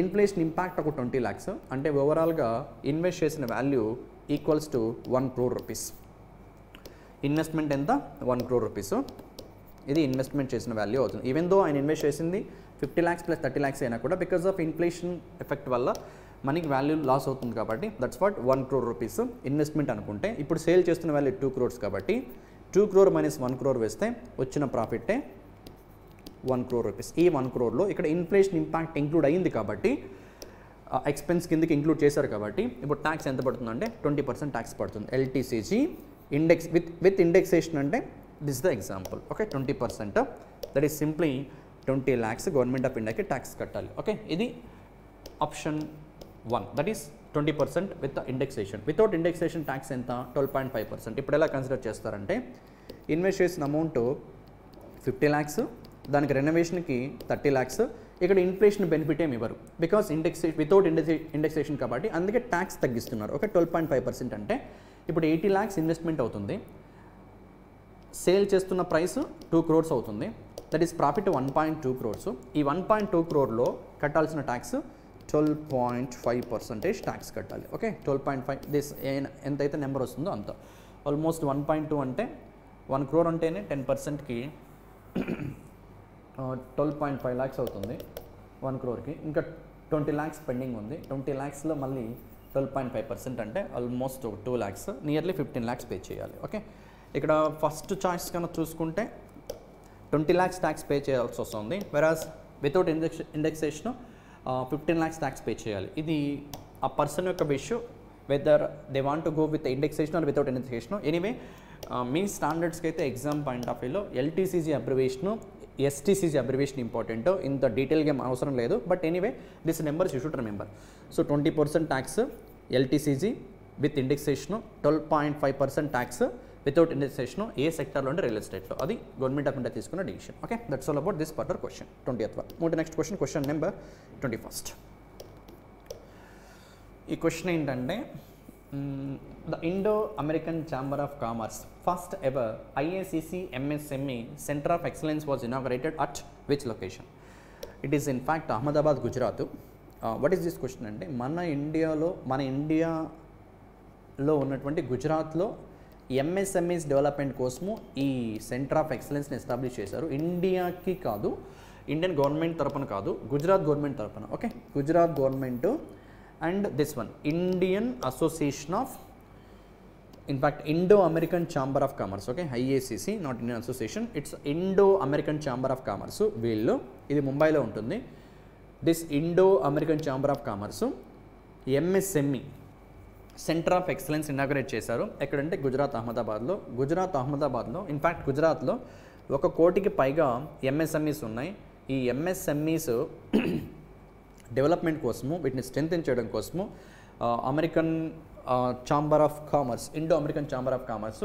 inflation impact ఒక 20 lakhs. అంటే ఓవరాల్గా ఇన్వెస్ట్ చేసిన value equals to 1 crore rupees. Investment ఎంత? 1 crore rupees. ఇది ఇన్వెస్ట్మెంట్ చేసిన వాల్యూ అవుతుంది. ఈవెన్ దో ఆయన ఇన్వెస్ట్ చేసింది 50 lakhs ప్లస్ 30 lakhs అయినా కూడా బికాస్ ఆఫ్ ఇన్ఫ్లేషన్ ఎఫెక్ట్ వల్ల మనకి వాల్యూ లాస్ అవుతుంది కాబట్టి that's what 1 crore rupees investment అనుకుంటే, ఇప్పుడు సేల్ చేస్తున్న వాల్యూ 2 crores కాబట్టి 2 crore మైనస్ 1 crore వేస్తే వచ్చిన ప్రాఫిట్టే 1 crore రూపీస్. ఈ 1 crore ఇక్కడ ఇన్ఫ్లేషన్ ఇంపాక్ట్ ఇంక్లూడ్ అయ్యింది కాబట్టి ఎక్స్పెన్స్ కిందకి ఇంక్లూడ్ చేశారు కాబట్టి ఇప్పుడు ట్యాక్స్ ఎంత పడుతుందంటే 20% ట్యాక్స్ పడుతుంది. ఎల్టీసీజీ ఇండెక్స్ విత్ ఇండెక్సేషన్ అంటే this the example. Okay, 20%, that is simply 20 lakhs government of ఇండియాకి ట్యాక్స్ కట్టాలి. ఓకే, ఇది option 1, that is 20% with the indexation. Without indexation tax ఎంత 12.5%. ఇప్పుడు ఎలా కన్సిడర్ చేస్తారంటే ఇన్వెస్ట్ చేసిన అమౌంట్ 50 lakhs, దానికి రెనోవేషన్కి 30 lakhs, ఇక్కడ ఇన్ఫ్లేషన్ బెనిఫిట్ ఏమి ఇవ్వరు బికాస్ వితౌట్ ఇండెక్సేషన్ కాబట్టి అందుకే ట్యాక్స్ తగ్గిస్తున్నారు. ఓకే, 12.5% అంటే ఇప్పుడు 80 lakhs ఇన్వెస్ట్మెంట్ అవుతుంది, సేల్ చేస్తున్న ప్రైస్ 2 crores అవుతుంది, దట్ ఈస్ ప్రాఫిట్ 1.2 crores. ఈ 1.2 crore కట్టాల్సిన ట్యాక్స్ 12.5% ట్యాక్స్ కట్టాలి. ఓకే, 12.5 దిస్ ఎంతైతే నెంబర్ వస్తుందో అంత, ఆల్మోస్ట్ 1.2 అంటే 1 crore అంటేనే 10%కి 12.5 lakhs అవుతుంది 1 crore. ఇంకా 20 lakhs పెండింగ్ ఉంది. 20 lakhsలో మళ్ళీ 12.5% అంటే almost 2 lakhs, nearly 15 lakhs pay చేయాలి. ఓకే, ఇక్కడ ఫస్ట్ చాయిస్ కన్నా చూసుకుంటే 20 lakhs ట్యాక్స్ పే చేయాల్సి వస్తుంది, whereas without indexation 15 lakhs tax pay చేయాలి. ఇది ఆ పర్సన్ యొక్క wish whether they want to go with indexation or without indexation. Anyway మీ స్టాండర్డ్స్కి అయితే ఎగ్జామ్ పాయింట్ ఆఫ్ వ్యూలో LTCG abbreviation, STCG abbreviation important, ఇంత డీటెయిల్గా అవసరం లేదు, but anyway this numbers you should remember. So 20% tax LTCG with indexation, 12.5% tax without indexation ఏ సెక్టర్లో అంటే రియల్ ఎస్టేట్లో, అది గవర్నమెంట్ ఆఫ్ ఇండియా తీసుకున్న decision. Okay, that's all about this particular question 20th one. మూడు నెక్స్ట్ క్వశ్చన్ నెంబర్ 21st. ఈ question ఏంటంటే the Indo American chamber of commerce first ever IACC MSME Center of Excellence was inaugurated at which location? It is in fact Ahmedabad, Gujarat. What is this question అంటే మన ఇండియాలో ఉన్నటువంటి గుజరాత్లో MSMEs development కోసము ఈ centre of ఎక్సలెన్స్ని establish చేశారు. ఇండియాకి కాదు, ఇండియన్ గవర్నమెంట్ తరపున కాదు, గుజరాత్ గవర్నమెంట్ తరపున. Okay, Gujarat government and this one Indian association of in fact Indo American chamber of commerce. Okay, IACC not Indian association, it's Indo American chamber of commerce. వీళ్ళు ఇది ముంబైలో ఉంటుంది. This Indo American chamber of commerce MSME centre of excellence inaugurate చేశారు. ఎక్కడంటే గుజరాత్ అహ్మదాబాద్లో in fact గుజరాత్లో 1 కోటికి పైగా MSMEs ఉన్నాయి. ఈ MSMEs డెవలప్మెంట్ కోసము, వీటిని స్ట్రెంథెన్ చేయడం కోసము American chamber of commerce, Indo American chamber of commerce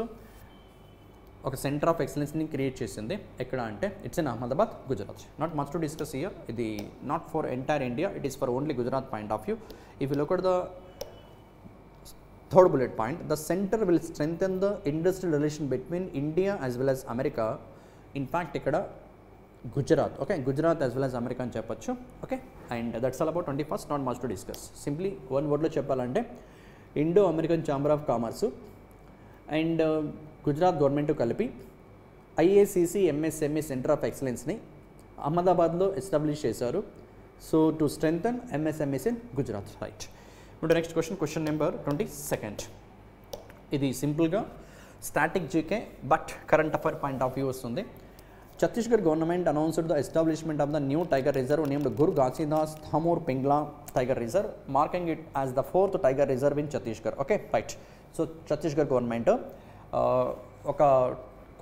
ఒక సెంటర్ ఆఫ్ ఎక్సలెన్స్ని క్రియేట్ చేసింది. ఎక్కడ అంటే it's in Ahmedabad, Gujarat. Not much to discuss here, ఇది not for entire India, it is for only Gujarat point of view. If you look at the third bullet point, the center will strengthen the industrial relation between India as well as America. In fact ikkada Gujarat, okay, Gujarat as well as America అని చెప్పొచ్చు. Okay, and that's all about 21st, not much to discuss. Simply one word లో చెప్పాలంటే Indo American chamber of commerce and Gujarat government కలిపి IACC MSME centre of ఎక్సలెన్స్ని అహ్మదాబాద్లో establish చేశారు. So to strengthen MSMEs in Gujarat, right. ఇప్పుడు next question number 22nd. ఇది సింపుల్గా static GK but current affair point of view వస్తుంది. Chhattisgarh government announced the establishment of the new tiger reserve named Guru Ghasidas Tamor Pingla tiger reserve, marking it as the 4th tiger reserve in Chhattisgarh. Okay, right. So Chhattisgarh government ఒక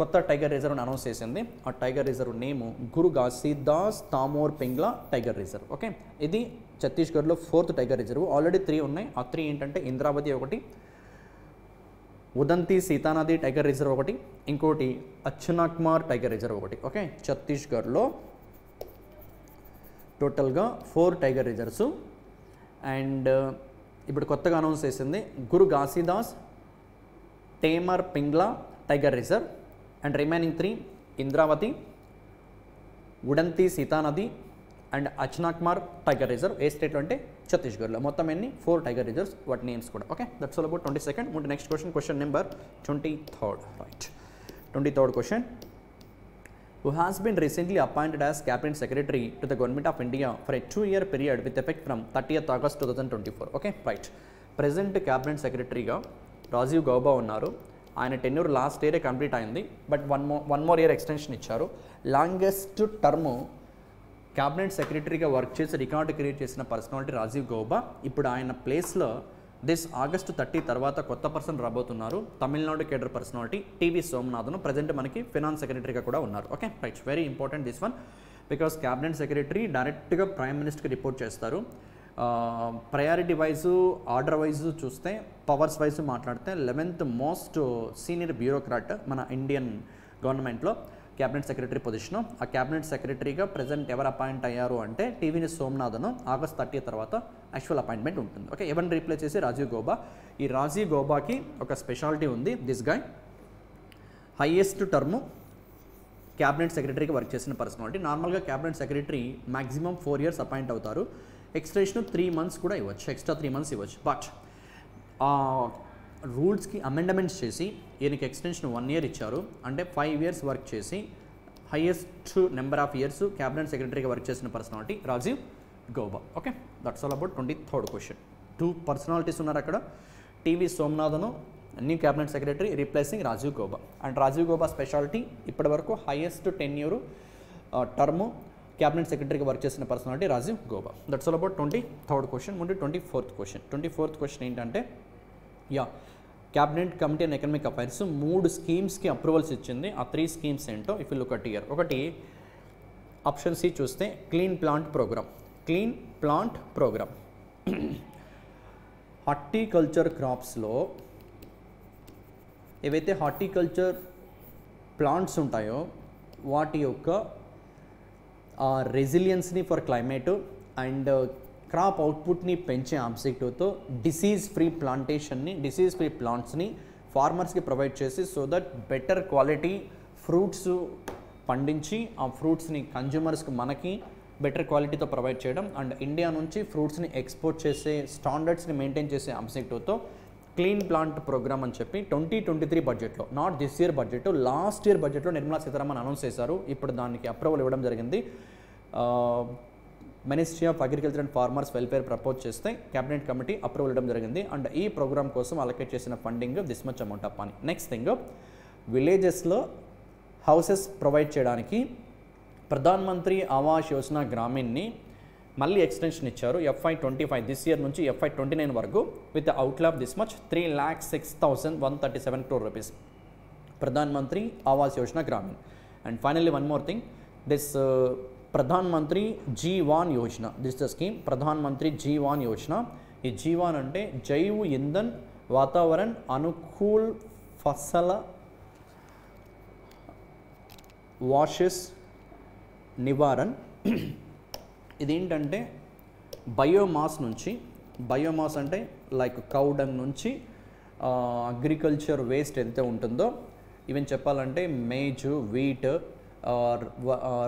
కొత్త tiger రిజర్వ్ని announce చేసింది. ఆ tiger reserve name Guru Ghasidas Tamor Pingla tiger reserve. Okay, ఇది ఛత్తీస్గఢ్లో 4th tiger reserve. Already 3 ఉన్నాయి. ఆ 3 ఏంటంటే ఇంద్రావతి ఒకటి, ఉదంతి సీతానది టైగర్ రిజర్వ్ ఒకటి, ఇంకోటి అచ్చనాక్మార్ టైగర్ రిజర్వ్ ఒకటి. ఓకే, ఛత్తీస్గఢ్లో టోటల్గా 4 టైగర్ రిజర్వ్స్. అండ్ ఇప్పుడు కొత్తగా అనౌన్స్ చేసింది Guru Ghasidas Tamor Pingla tiger reserve and remaining 3 Indravati, Udanti Sitanadi and Achanakmar tiger reserve. ఏ స్టేట్లో అంటే ఛత్తీస్గఢ్లో. మొత్తం ఎన్ని 4 టైగర్ రిజర్వ్స్, వాటి నేమ్స్ కూడా. Okay, that's all about 22nd. ముందు next question number 23rd, right. 23rd question. who has been recently appointed as Cabinet Secretary to the Government of India for a 2-year period with effect from 30th August 2024. Okay, right. Present Cabinet Secretary ga Rajiv Gauba unnaru. ఆయన tenure last ఇయరే complete అయింది, but one more year extension ఇచ్చారు. Longest term cabinet సెక్రటరీగా work చేసి record create చేసిన personality Rajiv Gauba. ఇప్పుడు ఆయన ప్లేస్లో ఆగస్టు 30 తర్వాత కొత్త పర్సన్ రాబోతున్నారు. Tamil Nadu cadre personality TV Somanathan present మనకి ఫినాన్స్ సెక్రటరీగా కూడా ఉన్నారు. Okay right, very important this one, because cabinet secretary డైరెక్ట్గా ప్రైమ్ మినిస్టర్కి రిపోర్ట్ చేస్తారు. ప్రయారిటీ వైజు ఆర్డర్ వైజు చూస్తే పవర్స్ వైజ్ మాట్లాడితే 11th మోస్ట్ సీనియర్ బ్యూరోక్రాట్ మన ఇండియన్ గవర్నమెంట్లో క్యాబినెట్ సెక్రటరీ పొజిషను. ఆ క్యాబినెట్ సెక్రటరీగా ప్రజెంట్ ఎవరు అపాయింట్ అయ్యారు అంటే టీవీని సోమనాథన్. ఆగస్ట్ 30 తర్వాత యాక్చువల్ అపాయింట్మెంట్ ఉంటుంది. ఓకే, ఎవరిని రీప్లేస్ చేసి రాజీవ్ గౌబా. ఈ రాజీవ్ గౌబాకి ఒక స్పెషాలిటీ ఉంది. This guy highest term cabinet సెక్రటరీకి వర్క్ చేసిన పర్సనాలిటీ. నార్మల్గా cabinet secretary maximum 4 years appoint అవుతారు. ఎక్స్టెన్షన్ 3 months కూడా ఇవ్వచ్చు, ఎక్స్ట్రా 3 months ఇవ్వచ్చు. బట్ రూల్స్కి అమెండమెంట్స్ చేసి ఈయనకి ఎక్స్టెన్షన్ 1 year ఇచ్చారు. అంటే 5 years వర్క్ చేసి highest number of years cabinet సెక్రటరీగా వర్క్ చేసిన personality Rajiv Gauba. Okay, that's all about 23rd question. 2 personalities ఉన్నారు అక్కడ. TV Somanathan new cabinet secretary replacing Rajiv Gauba. And Rajiv Gauba speciality ఇప్పటి వరకు హైయెస్ట్ టెన్యూర్ టర్మ్ క్యాబినెట్ సెక్రటరీగా వర్క్ చేసిన personality Rajiv Gauba. That's all about 23rd question. ముందు 24th question. 24th question ఏంటంటే cabinet committee and economic affairs 3 స్కీమ్స్కి approvals ఇచ్చింది. ఆ 3 schemes ఏంటో if you look at here. ఒకటి ఆప్షన్ సి చూస్తే clean plant programme. Clean plant programme horticulture క్రాప్స్లో ఏవైతే horticulture plants ఉంటాయో వాటి యొక్క రెసిలియన్స్ని ఫర్ క్లైమేట్ అండ్ క్రాప్ అవుట్పుట్ని పెంచే ఆబ్జెక్టివ్తో డిసీజ్ ఫ్రీ ప్లాంట్స్ని ఫార్మర్స్కి ప్రొవైడ్ చేసి so that better quality fruits పండించి ఆ ఫ్రూట్స్ని కన్జ్యూమర్స్కి మనకి బెటర్ క్వాలిటీతో ప్రొవైడ్ చేయడం అండ్ ఇండియా నుంచి ఫ్రూట్స్ని ఎక్స్పోర్ట్ చేసే స్టాండర్డ్స్ని మెయింటైన్ చేసే ఆబ్జెక్టివ్తో క్లీన్ ప్లాంట్ ప్రోగ్రామ్ అని చెప్పి 2023 బడ్జెట్లో, not this year budget, last year బడ్జెట్లో నిర్మలా సీతారామన్ అనౌన్స్ చేశారు. ఇప్పుడు దానికి అప్రూవల్ ఇవ్వడం జరిగింది. Ministry of agriculture and farmers welfare propose చేస్తే క్యాబినెట్ కమిటీ అప్రూవల్ ఇవ్వడం జరిగింది. అండ్ ఈ ప్రోగ్రామ్ కోసం అలొకేట్ చేసిన funding this much amount of money. Next thing, విలేజెస్లో హౌసెస్ ప్రొవైడ్ చేయడానికి ప్రధాన్ మంత్రి ఆవాస్ యోజన గ్రామీణ్ని మళ్ళీ ఎక్స్టెన్షన్ ఇచ్చారు. FY25 దిస్ ఇయర్ నుంచి FY29 వరకు with outlay of this much 3,06,137 crore rupees. Pradhan Mantri Awas Yojana Gramin. And finally one more thing, this Pradhan Mantri Jivan Yojana, this the scheme Pradhan Mantri Jivan Yojana. ఈ జీవాన్ అంటే జైవ్ ఇంధన్ Vatavaran అనుకూల్ ఫసల washes నివారణ్. ఇదేంటంటే biomass నుంచి, బయోమాస్ అంటే లైక్ కౌ డంగ్ నుంచి అగ్రికల్చర్ వేస్ట్ ఎంత ఉంటుందో, ఈవెన్ చెప్పాలంటే మేజు, వీట్,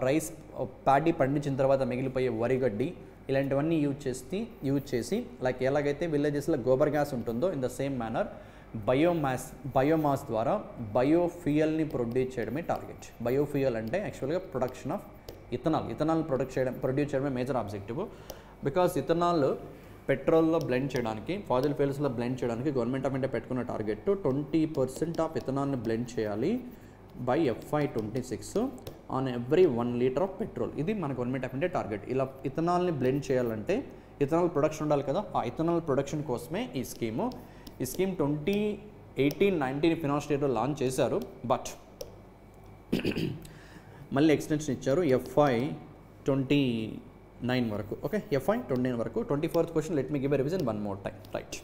రైస్, ప్యాడీ పండించిన తర్వాత మిగిలిపోయే వరిగడ్డి ఇలాంటివన్నీ యూజ్ చేసి లైక్ ఎలాగైతే విలేజెస్లో గోబర్ గ్యాస్ ఉంటుందో in the same manner biomass ద్వారా బయోఫ్యూయల్ని ప్రొడ్యూస్ చేయడమే టార్గెట్. బయోఫ్యూయల్ అంటే యాక్చువల్గా ప్రొడక్షన్ ఆఫ్ ఇథనాల్ ప్రొడ్యూస్ చేయడమే మేజర్ ఆబ్జెక్టివ్. బికాస్ ఇథనాల్ పెట్రోల్లో బ్లెండ్ చేయడానికి, ఫాజిల్ ఫ్యూయల్స్లో బ్లెండ్ చేయడానికి గవర్నమెంట్ ఆఫ్ ఇండియా పెట్టుకున్న టార్గెట్ 20% ఆఫ్ ఇథనాల్ని బ్లెండ్ చేయాలి by FY26 on every 1 liter of పెట్రోల్. ఇది మన గవర్నమెంట్ ఆఫ్ ఇండియా టార్గెట్. ఇలా ఇథనాల్ని బ్లెండ్ చేయాలంటే ఇథనాల్ ప్రొడక్షన్ ఉండాలి కదా, ఆ ఇథనాల్ ప్రొడక్షన్ కోసమే ఈ స్కీమ్ 2018-19 ఫినాన్షియల్ ఇయర్లో లాంచ్ చేశారు. బట్ మళ్ళీ ఎక్స్టెన్షన్ ఇచ్చారు FY29 వరకు. ఓకే, FY29 వరకు. 24th question, let me give a revision one more time. Right,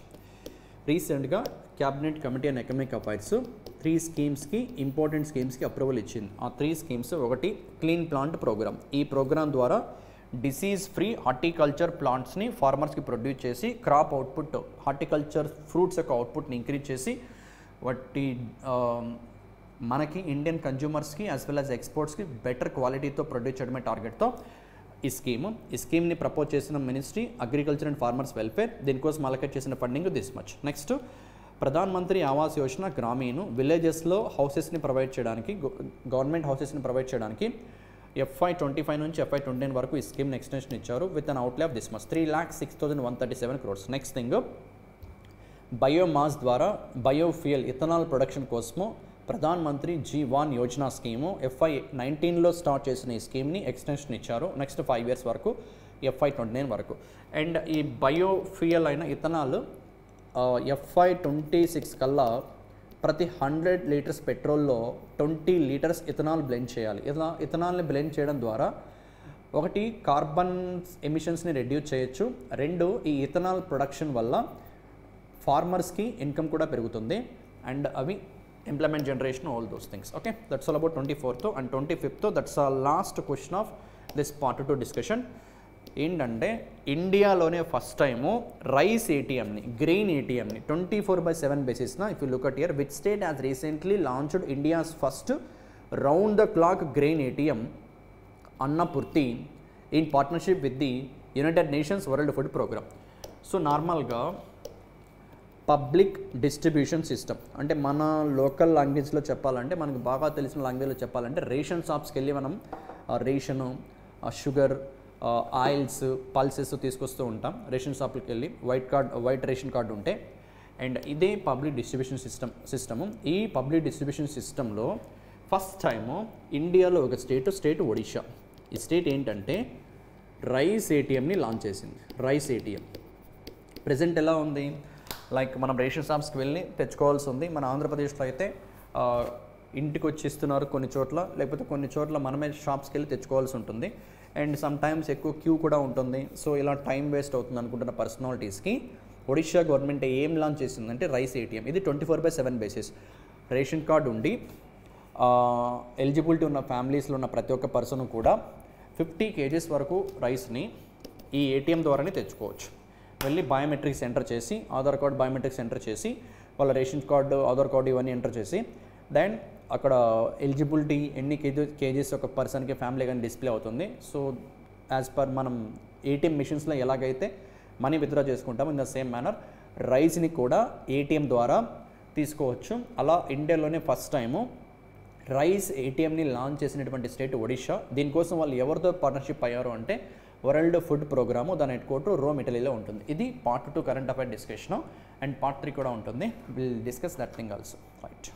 రీసెంట్గా cabinet committee and economic affairs 3 స్కీమ్స్కి, ఇంపార్టెంట్ స్కీమ్స్కి అప్రూవల్ ఇచ్చింది. ఆ 3 schemes, ఒకటి క్లీన్ ప్లాంట్ ప్రోగ్రామ్. ఈ ప్రోగ్రామ్ ద్వారా డిసీజ్ ఫ్రీ హార్టికల్చర్ ప్లాంట్స్ని ఫార్మర్స్కి ప్రొడ్యూస్ చేసి క్రాప్ అవుట్పుట్, హార్టికల్చర్ ఫ్రూట్స్ యొక్క అవుట్పుట్ని ఇంక్రీజ్ చేసి వాటి మనకి Indian కన్జ్యూమర్స్కి as well as ఎక్స్పోర్ట్స్కి better క్వాలిటీతో ప్రొడ్యూస్ చేయడమే టార్గెట్తో ఈ స్కీమ్ని ప్రపోజ్ చేసిన ministry agriculture and farmers welfare. దీనికోసం అలొకేట్ చేసిన funding this much. Next Pradhan Mantri Awas Yojana Grameen విలేజెస్లో హౌసెస్ని ప్రొవైడ్ చేయడానికి, గవర్నమెంట్ హౌసెస్ని ప్రొవైడ్ చేయడానికి FY25 నుంచి FY29 వరకు ఈ స్కీమ్ని ఎక్స్టెన్షన్ ఇచ్చారు with an అవుట్లే of this much 3,06,137 crores. Next thing, biomass ద్వారా బయోఫ్యూయల్ ఇథనాల్ ప్రొడక్షన్ కోసము Pradhan Mantri G1 Yojana scheme FY19లో start చేసిన ఈ స్కీమ్ని ఎక్స్టెన్షన్ ఇచ్చారు నెక్స్ట్ 5 years వరకు, FY29 వరకు. అండ్ ఈ బయోఫ్యూయల్ అయిన ఇథనాల్ FY26 కల్లా ప్రతి 100 liters పెట్రోల్లో 20 liters ఇథనాల్ బ్లెండ్ చేయాలి. ఇథనాల్ని బ్లెండ్ చేయడం ద్వారా ఒకటి కార్బన్ ఎమిషన్స్ని రెడ్యూస్ చేయొచ్చు, రెండు ఈ ఇథనాల్ ప్రొడక్షన్ వల్ల ఫార్మర్స్కి ఇన్కమ్ కూడా పెరుగుతుంది, అండ్ అవి employment generation, all those things. Okay, that's all about 24th and 25th. That's a last question of this part 2 discussion. ఏంటంటే ఇండియాలోనే ఫస్ట్ టైము రైస్ ఏటీఎంని, గ్రెయిన్ ఏటీఎంని 24/7 బేసిస్న, if you look at here, which state has recently launched India's first round the clock grain ATM Annapurti in partnership with the United Nations World Food Programme. So నార్మల్గా public distribution system అంటే మన local లాంగ్వేజ్లో చెప్పాలంటే, మనకు బాగా తెలిసిన లాంగ్వేజ్లో చెప్పాలంటే, రేషన్ షాప్స్కి వెళ్ళి మనం రేషను, షుగర్, ఆయిల్స్, పల్సెస్ తీసుకొస్తూ ఉంటాం రేషన్ షాప్కి వెళ్ళి, వైట్ రేషన్ కార్డు ఉంటే. అండ్ ఇదే పబ్లిక్ డిస్ట్రిబ్యూషన్ సిస్టము. ఈ పబ్లిక్ డిస్ట్రిబ్యూషన్ సిస్టంలో ఫస్ట్ టైము ఇండియాలో ఒక స్టేట్ ఒడిషా. ఈ స్టేట్ ఏంటంటే రైస్ ఏటీఎంని లాంచ్ చేసింది. రైస్ ఏటీఎం ప్రజెంట్ ఎలా ఉంది, లైక్ మనం రేషన్ షాప్స్కి వెళ్ళి తెచ్చుకోవాల్సి ఉంది. మన ఆంధ్రప్రదేశ్లో అయితే ఇంటికి వచ్చి ఇస్తున్నారు కొన్ని చోట్ల, లేకపోతే కొన్ని చోట్ల మనమే షాప్స్కి వెళ్ళి తెచ్చుకోవాల్సి ఉంటుంది. అండ్ సమ్ టైమ్స్ ఎక్కువ క్యూ కూడా ఉంటుంది. సో ఇలా టైం వేస్ట్ అవుతుంది అనుకుంటున్న పర్సనాలిటీస్కి ఒడిషా గవర్నమెంట్ ఏం లాంచ్ చేసిందంటే రైస్ ఏటీఎం. ఇది 24/7 బేసిస్. రేషన్ కార్డు ఉండి ఎలిజిబిలిటీ ఉన్న ఫ్యామిలీస్లో ఉన్న ప్రతి ఒక్క పర్సన్ కూడా 50 kgs వరకు రైస్ని ఈ ఏటీఎం ద్వారానే తెచ్చుకోవచ్చు. వెళ్ళి బయోమెట్రిక్స్ ఎంటర్ చేసి, ఆధార్ కార్డు బయోమెట్రిక్స్ ఎంటర్ చేసి, వాళ్ళ రేషన్ కార్డు, ఆధార్ కార్డు ఇవన్నీ ఎంటర్ చేసి, దెన్ అక్కడ ఎలిజిబిలిటీ ఎన్ని కేజీస్ ఒక పర్సన్కి, ఫ్యామిలీ కానీ డిస్ప్లే అవుతుంది. సో యాజ్ పర్ మనం ఏటీఎం మిషన్స్లో ఎలాగైతే మనీ విత్డ్రా చేసుకుంటామో ఇన్ ద సేమ్ మేనర్ రైస్ని కూడా ఏటీఎం ద్వారా తీసుకోవచ్చు. అలా ఇండియాలోనే ఫస్ట్ టైము రైస్ ఏటీఎంని లాంచ్ చేసినటువంటి స్టేట్ ఒడిషా. దీనికోసం వాళ్ళు ఎవరితో పార్ట్నర్షిప్ అయ్యారు అంటే వరల్డ్ ఫుడ్ ప్రోగ్రాము, దాని హెడ్ క్వార్టర్ రోమ్, ఇటలీలో ఉంటుంది. ఇది part 2 current affair discussion. And part 3 కూడా ఉంటుంది. Will discuss that thing also. Right.